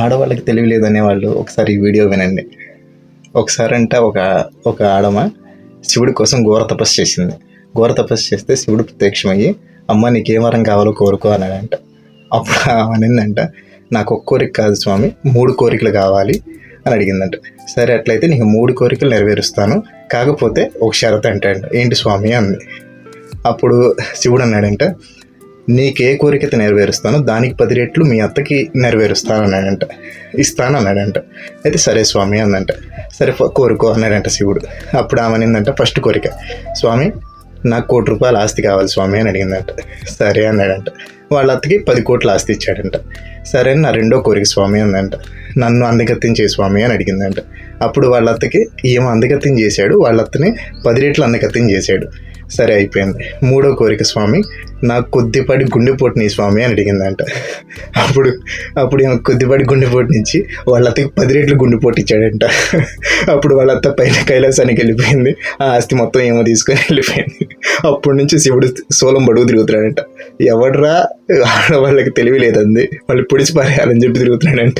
ఆడవాళ్ళకి తెలివి లేదనే వాళ్ళు ఒకసారి ఈ వీడియో వినండి. ఒకసారంట ఒక ఆడమ శివుడి కోసం ఘోర తపస్సు చేసింది. ఘోర తపస్సు చేస్తే శివుడు ప్రత్యక్షమయ్యి, అమ్మ నీకేం వరం కావాలో కోరుకో అన్నాడంట. అప్పుడు ఆమె అనిందంట, నాకు ఒక్క కోరిక కాదు స్వామి, 3 కోరికలు కావాలి అని అడిగిందంట. సరే అట్లయితే నీకు 3 కోరికలు నెరవేరుస్తాను, కాకపోతే ఒక షరతు అంటాడు. ఏంటి స్వామి అంది. అప్పుడు శివుడు అన్నాడంట, నీకే కోరికత నెరవేరుస్తాను దానికి 10 రెట్లు మీ అత్తకి నెరవేరుస్తాను అన్నాడంట. ఇస్తాను అన్నాడంట. అయితే సరే స్వామి అందంట. సరే కోరుకో అన్నాడంట శివుడు. అప్పుడు ఆమె అనిందంట, ఫస్ట్ కోరిక, స్వామి నాకు 1 కోటి రూపాయల ఆస్తి కావాలి స్వామి అని అడిగిందంట. సరే అన్నాడంట. వాళ్ళ అత్తకి 10 కోట్ల ఆస్తి ఇచ్చాడంట. సరే నా 2వ కోరిక స్వామి అందంట, నన్ను అందగత్యం చేయి స్వామి అని అడిగిందంట. అప్పుడు వాళ్ళ అత్తకి ఏమో అందగత్యం చేశాడు, వాళ్ళ అత్తని 10 రెట్లు అందగత్యం చేశాడు. సరే అయిపోయింది. 3వ కోరిక స్వామి నాకు కొద్దిపాటి గుండెపోటుని స్వామి అని అడిగిందంట. అప్పుడు ఏమో కొద్దిపాటి గుండెపోటు నుంచి వాళ్ళ అత్తకి 10 రెట్లు గుండెపోటు ఇచ్చాడంట. అప్పుడు వాళ్ళ అత్త పైన కైలాసానికి వెళ్ళిపోయింది. ఆ ఆస్తి మొత్తం ఏమో తీసుకొని వెళ్ళిపోయింది. అప్పటి నుంచి శివుడు సోలం బడుగు తిరుగుతున్నాడంట. ఎవడరా ఆడవాళ్ళకి తెలివి లేదండి, వాళ్ళు పొడిచి పారేయాలని చెప్పి తిరుగుతున్నాడంట.